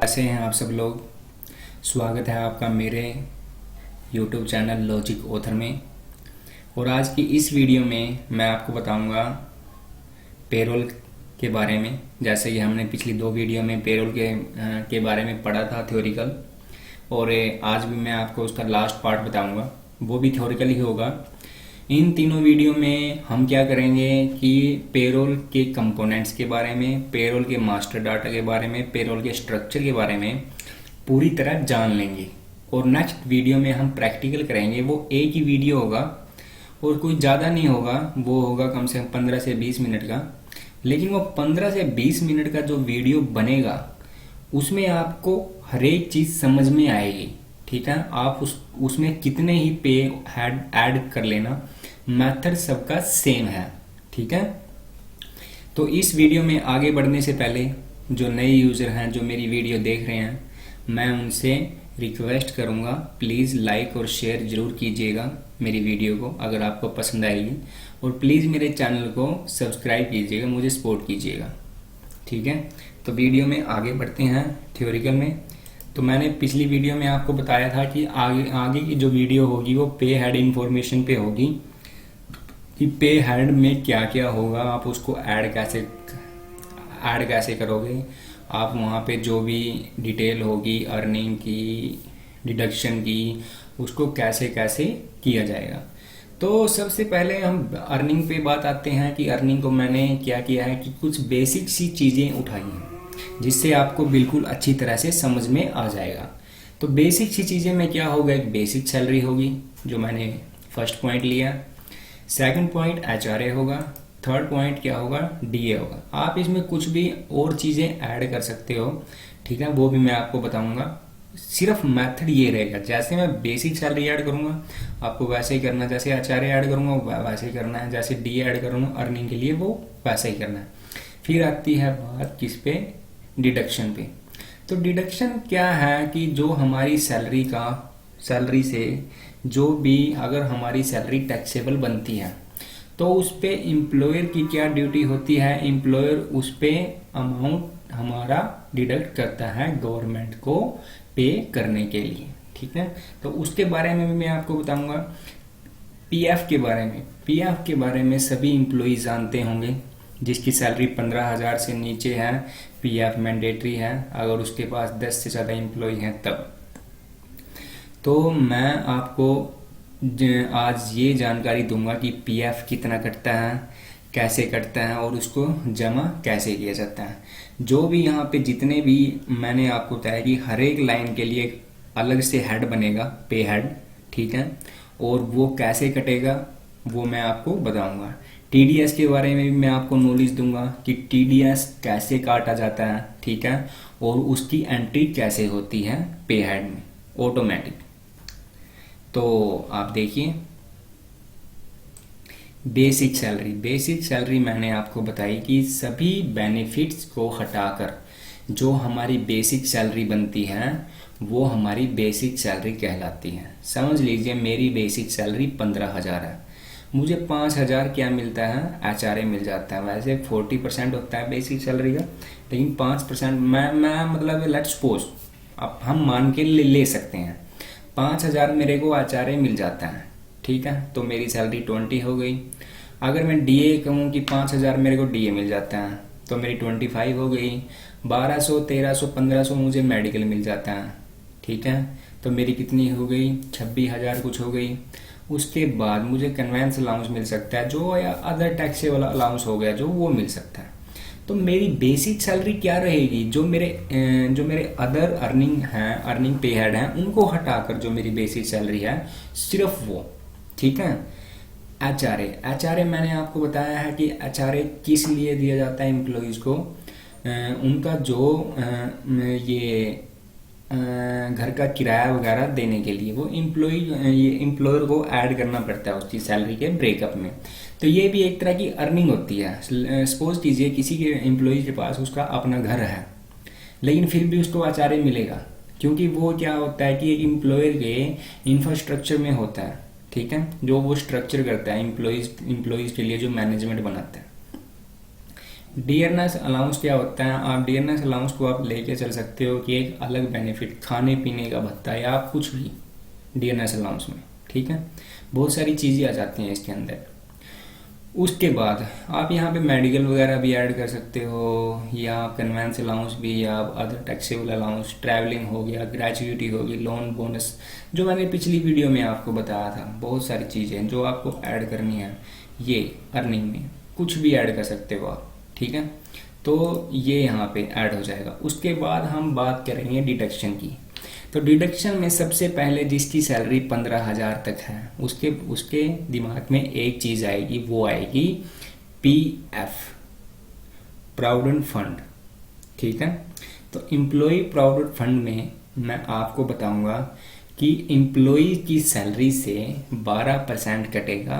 कैसे हैं आप सब लोग। स्वागत है आपका मेरे YouTube चैनल लॉजिक ऑथर में। और आज की इस वीडियो में मैं आपको बताऊंगा पेरोल के बारे में। जैसे कि हमने पिछली दो वीडियो में पेरोल के बारे में पढ़ा था थ्योरिकल, और आज भी मैं आपको उसका लास्ट पार्ट बताऊंगा, वो भी थ्योरिकल ही होगा। इन तीनों वीडियो में हम क्या करेंगे कि पेरोल के कंपोनेंट्स के बारे में, पेरोल के मास्टर डाटा के बारे में, पेरोल के स्ट्रक्चर के बारे में पूरी तरह जान लेंगे। और नेक्स्ट वीडियो में हम प्रैक्टिकल करेंगे। वो एक ही वीडियो होगा और कोई ज़्यादा नहीं होगा, वो होगा कम से कम 15 से 20 मिनट का। लेकिन वो 15 से 20 मिनट का जो वीडियो बनेगा उसमें आपको हर एक चीज़ समझ में आएगी। ठीक है, आप उसमें कितने ही पे ऐड कर लेना, मेथड सबका सेम है। ठीक है, तो इस वीडियो में आगे बढ़ने से पहले जो नए यूज़र हैं जो मेरी वीडियो देख रहे हैं, मैं उनसे रिक्वेस्ट करूंगा प्लीज़ लाइक और शेयर ज़रूर कीजिएगा मेरी वीडियो को अगर आपको पसंद आएगी। और प्लीज़ मेरे चैनल को सब्सक्राइब कीजिएगा, मुझे सपोर्ट कीजिएगा। ठीक है, तो वीडियो में आगे बढ़ते हैं थ्योरिकल में। तो मैंने पिछली वीडियो में आपको बताया था कि आगे की जो वीडियो होगी वो पे हेड इंफॉर्मेशन पे होगी, कि पे हेड में क्या क्या होगा, आप उसको ऐड कैसे करोगे, आप वहाँ पे जो भी डिटेल होगी अर्निंग की, डिडक्शन की, उसको कैसे कैसे किया जाएगा। तो सबसे पहले हम अर्निंग पे बात आते हैं कि अर्निंग को मैंने क्या किया है कि कुछ बेसिक सी चीज़ें उठाई हैं जिससे आपको बिल्कुल अच्छी तरह से समझ में आ जाएगा। तो बेसिक सी चीज़ें में क्या होगा, एक बेसिक सैलरी होगी जो मैंने फर्स्ट पॉइंट लिया। सेकंड पॉइंट एचआरए होगा। थर्ड पॉइंट क्या होगा, डीए होगा। आप इसमें कुछ भी और चीज़ें ऐड कर सकते हो, ठीक है, वो भी मैं आपको बताऊंगा। सिर्फ मेथड ये रहेगा, जैसे मैं बेसिक सैलरी ऐड करूंगा आपको वैसे ही करना है, जैसे एचआरए ऐड करूंगा वैसे ही करना है, जैसे डीए ऐड करूंगा अर्निंग के लिए वो वैसे ही करना है। फिर आती है बात किस पे, डिडक्शन पे। तो डिडक्शन क्या है कि जो हमारी सैलरी से जो भी अगर हमारी सैलरी टैक्सेबल बनती है तो उस पे एम्प्लॉयर की क्या ड्यूटी होती है, एम्प्लॉयर उस पे अमाउंट हमारा डिडक्ट करता है गवर्नमेंट को पे करने के लिए। ठीक है, तो उसके बारे में भी मैं आपको बताऊंगा। पीएफ के बारे में सभी एम्प्लॉयज जानते होंगे। जिसकी सैलरी 15,000 से नीचे है पीएफ मैंडेटरी है, अगर उसके पास 10 से ज़्यादा एम्प्लॉय हैं तब। तो मैं आपको आज ये जानकारी दूंगा कि पीएफ कितना कटता है, कैसे कटता है और उसको जमा कैसे किया जाता है। जो भी यहाँ पे जितने भी मैंने आपको बताया कि हर एक लाइन के लिए एक अलग से हेड बनेगा, पे हेड। ठीक है, और वो कैसे कटेगा वो मैं आपको बताऊंगा। टीडीएस के बारे में भी मैं आपको नॉलेज दूंगा कि टीडीएस कैसे काटा जाता है, ठीक है, और उसकी एंट्री कैसे होती है पे हेड में ऑटोमेटिक। तो आप देखिए, बेसिक सैलरी मैंने आपको बताई कि सभी बेनिफिट्स को हटाकर जो हमारी बेसिक सैलरी बनती है वो हमारी बेसिक सैलरी कहलाती है। समझ लीजिए मेरी बेसिक सैलरी 15,000 है, मुझे 5,000 क्या मिलता है, एचआरए मिल जाता है। वैसे 40% होता है बेसिक सैलरी का, लेकिन 5% मैं मतलब लेट्स सपोज अब हम मान के ले सकते हैं 5,000 मेरे को एचआरए मिल जाता है। ठीक है, तो मेरी सैलरी 20 हो गई। अगर मैं डीए कहूँ कि 5,000 मेरे को डीए मिल जाता है तो मेरी 25 हो गई। 1200, 1300, 1500 मुझे मेडिकल मिल जाता है। ठीक है, तो मेरी कितनी हो गई, 26,000 कुछ हो गई। उसके बाद मुझे कन्वेंस अलाउंस मिल सकता है जो, या अदर टैक्सेबल अलाउंस हो गया जो, वो मिल सकता है। तो मेरी बेसिक सैलरी क्या रहेगी, जो मेरे अदर अर्निंग पे हेड हैं उनको हटाकर जो मेरी बेसिक सैलरी है सिर्फ वो। ठीक है, एचआरए मैंने आपको बताया है कि एचआरए किस लिए दिया जाता है एम्प्लॉयज को, उनका जो ये घर का किराया वगैरह देने के लिए वो एम्प्लॉयर को ऐड करना पड़ता है उसकी सैलरी के ब्रेकअप में। तो ये भी एक तरह की अर्निंग होती है। सपोज कीजिए किसी के एम्प्लॉय के पास उसका अपना घर है लेकिन फिर भी उसको एचआरए मिलेगा, क्योंकि वो क्या होता है कि एक एम्प्लॉयर के इंफ्रास्ट्रक्चर में होता है। ठीक है, जो वो स्ट्रक्चर करता है एम्प्लॉयज के लिए, जो मैनेजमेंट बनाता है। डियरनेस अलाउंस क्या होता है? आप डियरनेस अलाउंस को आप लेके चल सकते हो कि एक अलग बेनिफिट, खाने पीने का भत्ता या आप कुछ भी डियरनेस अलाउंस में, ठीक है, बहुत सारी चीज़ें आ जाती हैं इसके अंदर। उसके बाद आप यहाँ पे मेडिकल वगैरह भी ऐड कर सकते हो, या कन्वेंस अलाउंस भी, या अदर टैक्सेबल अलाउंस, ट्रैवलिंग हो गया, ग्रेचुइटी होगी, लोन बोनस, जो मैंने पिछली वीडियो में आपको बताया था। बहुत सारी चीज़ें जो आपको ऐड करनी है ये अर्निंग में, कुछ भी ऐड कर सकते हो आप, ठीक है। तो ये यहाँ पे ऐड हो जाएगा। उसके बाद हम बात करेंगे डिडक्शन की। तो डिडक्शन में सबसे पहले जिसकी सैलरी 15,000 तक है उसके उसके दिमाग में एक चीज़ आएगी, वो आएगी पीएफ, प्रोविडेंट फंड, ठीक है। तो एम्प्लॉय प्रोविडेंट फंड में मैं आपको बताऊंगा कि एम्प्लॉय की सैलरी से 12% कटेगा,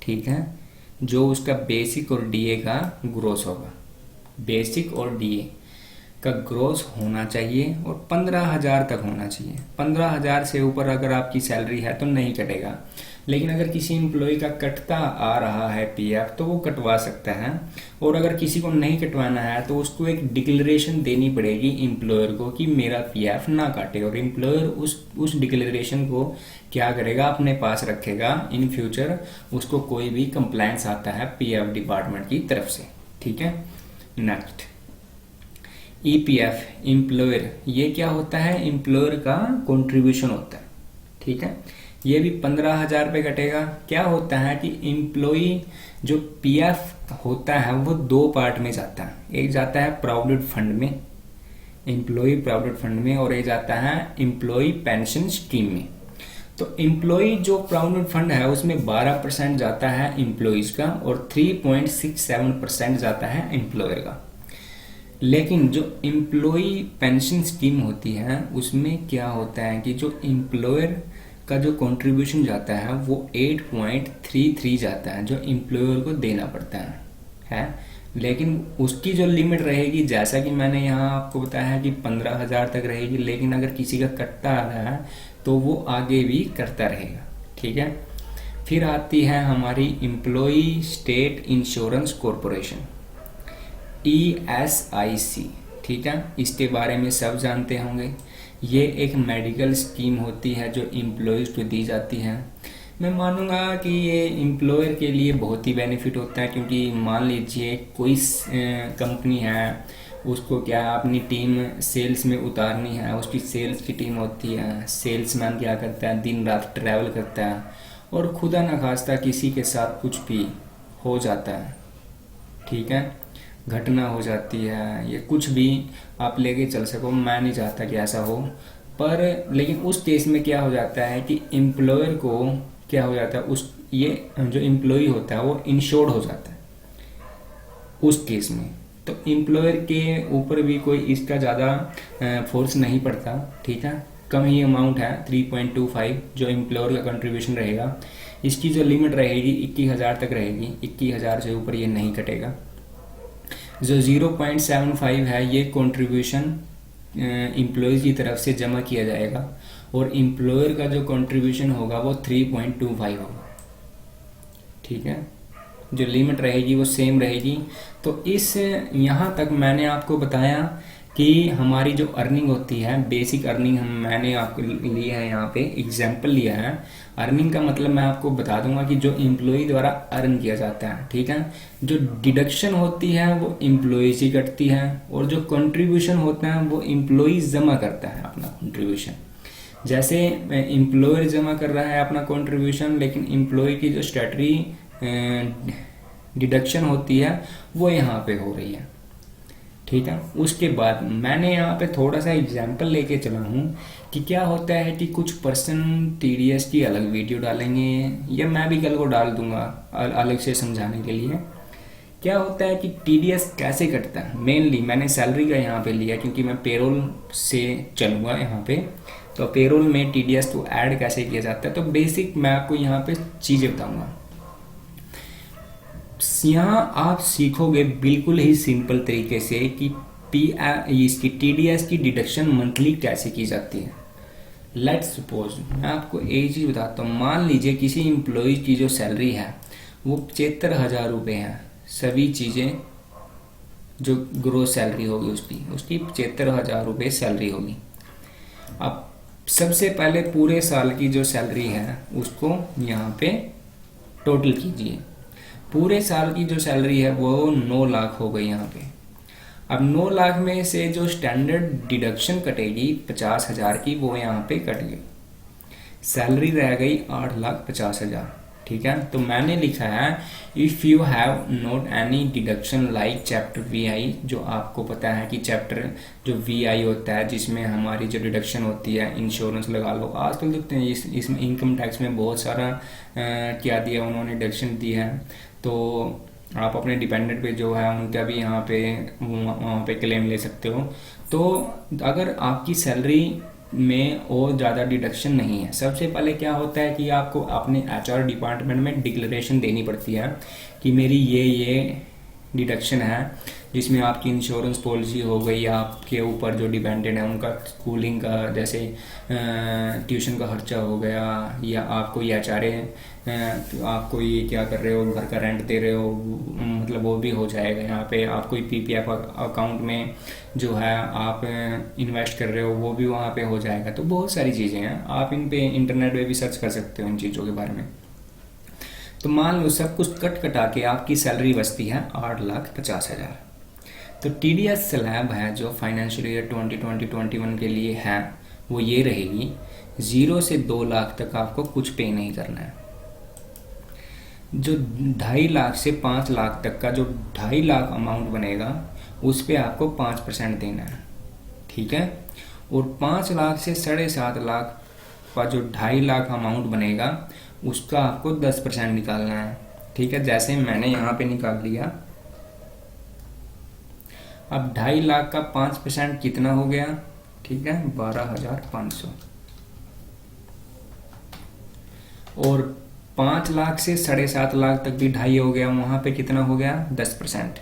ठीक है, जो उसका बेसिक और डीए का ग्रोस होगा। बेसिक और डीए का ग्रोस होना चाहिए और 15,000 तक होना चाहिए। 15,000 से ऊपर अगर आपकी सैलरी है तो नहीं कटेगा, लेकिन अगर किसी एम्प्लॉय का कटता आ रहा है पीएफ तो वो कटवा सकता है। और अगर किसी को नहीं कटवाना है तो उसको एक डिक्लेरेशन देनी पड़ेगी एम्प्लॉयर को कि मेरा पीएफ ना काटे, और एम्प्लॉयर उस डिक्लेरेशन को क्या करेगा, अपने पास रखेगा। इन फ्यूचर उसको कोई भी कंप्लेंट्स आता है पीएफ डिपार्टमेंट की तरफ से, ठीक है। नेक्स्ट ईपीएफ, एम्प्लॉयर, ये क्या होता है? एम्प्लॉयर का कंट्रीब्यूशन होता है, ठीक है। ये भी 15,000 रुपये कटेगा। क्या होता है कि एम्प्लॉय जो पीएफ होता है वो दो पार्ट में जाता है। एक जाता है प्रोविडेंट फंड में, एम्प्लॉय प्रोविडेंट फंड में, और एक जाता है एम्प्लॉय पेंशन स्कीम में। तो एम्प्लॉय जो प्रोविडेंट फंड है उसमें 12% जाता है एम्प्लॉयज का और 3.67% जाता है एम्प्लॉयर का। लेकिन जो एम्प्लॉय पेंशन स्कीम होती है उसमें क्या होता है कि जो एम्प्लॉयर का जो कंट्रीब्यूशन जाता है वो 8.33 जाता है, जो एम्प्लॉयर को देना पड़ता है। लेकिन उसकी जो लिमिट रहेगी, जैसा कि मैंने यहाँ आपको बताया है कि 15,000 तक रहेगी, लेकिन अगर किसी का कटता आ रहा है तो वो आगे भी करता रहेगा, ठीक है। फिर आती है हमारी employ state insurance corporation, ESIC, ठीक है। इसके बारे में सब जानते होंगे। ये एक मेडिकल स्कीम होती है जो एम्प्लॉयज़ को दी जाती है। मैं मानूंगा कि ये एम्प्लॉयर के लिए बहुत ही बेनिफिट होता है, क्योंकि मान लीजिए कोई कंपनी है, उसको क्या अपनी टीम सेल्स में उतारनी है, उसकी सेल्स की टीम होती है। सेल्समैन क्या करता है, दिन रात ट्रैवल करता है और खुदा न खास्ता किसी के साथ कुछ भी हो जाता है, ठीक है, घटना हो जाती है, ये कुछ भी आप लेके चल सको, मैं नहीं चाहता कि ऐसा हो, पर लेकिन उस केस में क्या हो जाता है कि एम्प्लॉयर को क्या हो जाता है, उस ये जो एम्प्लॉय होता है वो इंश्योर्ड हो जाता है उस केस में। तो एम्प्लॉयर के ऊपर भी कोई इसका ज़्यादा फोर्स नहीं पड़ता, ठीक है। कम ही अमाउंट है 3.25 जो एम्प्लॉयर का कंट्रीब्यूशन रहेगा। इसकी जो लिमिट रहेगी 21,000 तक रहेगी, 21,000 से ऊपर ये नहीं कटेगा। जो 0.75 है ये कंट्रीब्यूशन एम्प्लॉयज़ की तरफ से जमा किया जाएगा, और एम्प्लॉयर का जो कंट्रीब्यूशन होगा वो 3.25 होगा, ठीक है। जो लिमिट रहेगी वो सेम रहेगी। तो इस यहाँ तक मैंने आपको बताया कि हमारी जो अर्निंग होती है, बेसिक अर्निंग मैंने आपको लिया है, यहाँ पे एग्जाम्पल लिया है। अर्निंग का मतलब मैं आपको बता दूंगा कि जो एम्प्लॉय द्वारा अर्न किया जाता है, ठीक है। जो डिडक्शन होती है वो एम्प्लॉय से कटती है, और जो कंट्रीब्यूशन होता है वो एम्प्लॉय जमा करता है अपना कंट्रीब्यूशन। जैसे एम्प्लॉयर जमा कर रहा है अपना कंट्रीब्यूशन, लेकिन एम्प्लॉय की जो स्टैट्यूटरी डिडक्शन होती है वो यहाँ पे हो रही है, ठीक है। उसके बाद मैंने यहाँ पे थोड़ा सा एग्जाम्पल लेके चला हूँ कि क्या होता है कि कुछ पर्सन टीडीएस की अलग वीडियो डालेंगे, या मैं भी कल को डाल दूंगा अलग से समझाने के लिए। क्या होता है कि टीडीएस कैसे कटता है। मेनली मैंने सैलरी का यहाँ पे लिया क्योंकि मैं पेरोल से चलूँगा यहाँ पे। तो पेरोल में टीडीएस को ऐड कैसे किया जाता है, तो बेसिक मैं आपको यहाँ पे चीज़ें बताऊँगा। यहाँ आप सीखोगे बिल्कुल ही सिंपल तरीके से कि इसकी टीडीएस की डिडक्शन मंथली कैसे की जाती है। लेट्स सपोज मैं आपको एक चीज़ बताता हूँ। मान लीजिए किसी एम्प्लॉय की जो सैलरी है वो 75,000 रुपये है, सभी चीज़ें जो ग्रोस सैलरी होगी उसकी 75,000 रुपये सैलरी होगी। अब सबसे पहले पूरे साल की जो सैलरी है उसको यहाँ पे टोटल कीजिए। पूरे साल की जो सैलरी है वो 9 लाख हो गई यहाँ पे। अब 9 लाख में से जो स्टैंडर्ड डिडक्शन कटेगी 50,000 की, वो यहाँ पे कट गई, सैलरी रह गई 8,50,000। ठीक है, तो मैंने लिखा है if you have not any deduction like chapter VI, जो आपको पता है कि चैप्टर जो VI होता है जिसमें हमारी जो डिडक्शन होती है, इंश्योरेंस लगा लो, आजकल देखते हैं इसमें इनकम टैक्स में बहुत सारा क्या दिया उन्होंने, डिडक्शन दी है। तो आप अपने डिपेंडेंट पे जो है उनका भी यहाँ पे वहाँ पे क्लेम ले सकते हो। तो अगर आपकी सैलरी में और ज़्यादा डिडक्शन नहीं है, सबसे पहले क्या होता है कि आपको अपने HR डिपार्टमेंट में डिक्लेरेशन देनी पड़ती है कि मेरी ये डिडक्शन है, जिसमें आपकी इंश्योरेंस पॉलिसी हो गई, आपके ऊपर जो डिपेंडेंट है उनका स्कूलिंग का, जैसे ट्यूशन का खर्चा हो गया, या आप कोई HRA आपको ये क्या कर रहे हो, घर का रेंट दे रहे हो, मतलब वो भी हो जाएगा यहाँ पे। आप कोई PPF अकाउंट में जो है आप इन्वेस्ट कर रहे हो वो भी वहाँ पे हो जाएगा। तो बहुत सारी चीज़ें हैं, आप इन पे इंटरनेट पे भी सर्च कर सकते हो इन चीज़ों के बारे में। तो मान लो सब कुछ कटा के आपकी सैलरी बचती है 8,50,000। तो TDS स्लैब है जो फाइनेंशियल ईयर 2020-21 के लिए है वो ये रहेगी, 0 से 2 लाख तक आपको कुछ पे नहीं करना है। जो 2.5 लाख से 5 लाख तक का जो 2.5 लाख अमाउंट बनेगा उस पे आपको 5% देना है। ठीक है, और 5 लाख से 7.5 लाख का जो 2.5 लाख अमाउंट बनेगा उसका आपको 10% निकालना है। ठीक है, जैसे मैंने यहाँ पे निकाल लिया। अब 2.5 लाख का 5% कितना हो गया, ठीक है, 12,500। और 5 लाख से 7.5 लाख तक भी 2.5 हो गया, वहां पे कितना हो गया 10%,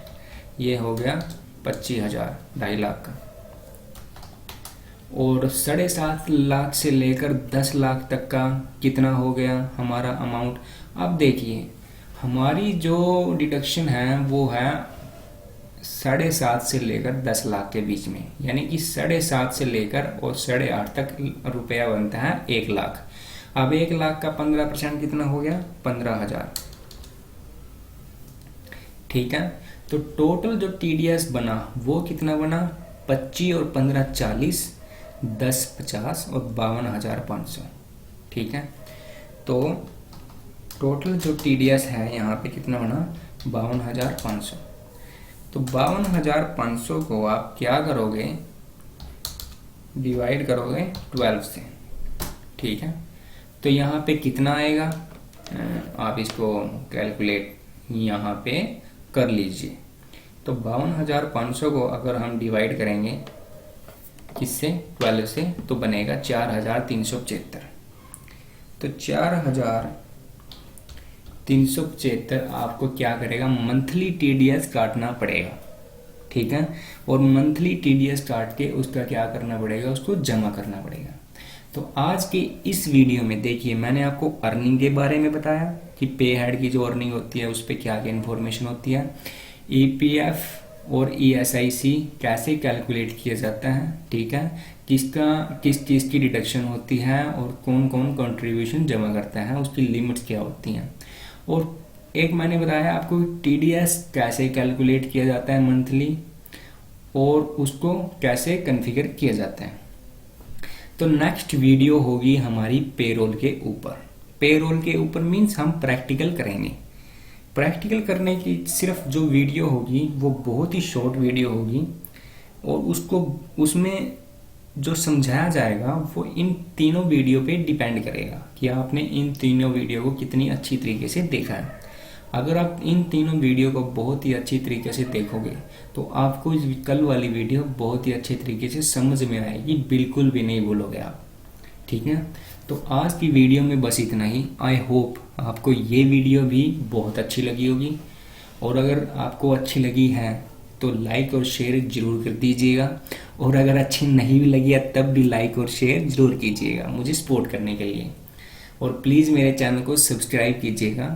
ये हो गया 25,000 2.5 लाख का। और 7.5 लाख से लेकर 10 लाख तक का कितना हो गया हमारा अमाउंट। अब देखिए हमारी जो डिडक्शन है वो है 7.5 से लेकर 10 लाख के बीच में, यानी कि 7.5 से लेकर और 8.5 तक रुपया बनता है 1 लाख। अब 1 लाख का 15% कितना हो गया 15,000। ठीक है, तो टोटल जो TDS बना वो कितना बना 25 और 15 40, 10 50 और 52,500। ठीक है, तो टोटल जो TDS है यहाँ पे कितना बना 52,500। तो 52,500 को आप क्या करोगे, डिवाइड करोगे 12 से। ठीक है, तो यहाँ पे कितना आएगा, आप इसको कैलकुलेट यहाँ पे कर लीजिए। तो 52,500 को अगर हम डिवाइड करेंगे किससे 12 से, तो बनेगा 4,375। तो 4,375 आपको क्या करेगा, मंथली TDS काटना पड़ेगा। ठीक है, और मंथली TDS काट के उसका क्या करना पड़ेगा, उसको जमा करना पड़ेगा। तो आज के इस वीडियो में देखिए मैंने आपको अर्निंग के बारे में बताया कि पे हेड की जो अर्निंग होती है उस पर क्या क्या इन्फॉर्मेशन होती है, EPF और ESIC कैसे कैलकुलेट किया जाता है। ठीक है, किस चीज़ की डिडक्शन होती है और कौन कौन कंट्रीब्यूशन जमा करता है, उसकी लिमिट्स क्या होती हैं। और एक मैंने बताया आपको TDS कैसे कैलकुलेट किया जाता है मंथली, और उसको कैसे कॉन्फ़िगर किया जाता है। तो नेक्स्ट वीडियो होगी हमारी पेरोल के ऊपर। पेरोल के ऊपर मीन्स हम प्रैक्टिकल करेंगे। प्रैक्टिकल करने की सिर्फ जो वीडियो होगी वो बहुत ही शॉर्ट वीडियो होगी, और उसमें जो समझाया जाएगा वो इन तीनों वीडियो पे डिपेंड करेगा कि आपने इन तीनों वीडियो को कितनी अच्छी तरीके से देखा है। अगर आप इन तीनों वीडियो को बहुत ही अच्छी तरीके से देखोगे तो आपको इस कल वाली वीडियो बहुत ही अच्छे तरीके से समझ में आएगी, बिल्कुल भी नहीं भूलोगे आप। ठीक है, तो आज की वीडियो में बस इतना ही। आई होप आपको ये वीडियो भी बहुत अच्छी लगी होगी, और अगर आपको अच्छी लगी है तो लाइक और शेयर जरूर कर दीजिएगा, और अगर अच्छी नहीं भी लगी है तब भी लाइक और शेयर जरूर कीजिएगा मुझे सपोर्ट करने के लिए। और प्लीज़ मेरे चैनल को सब्सक्राइब कीजिएगा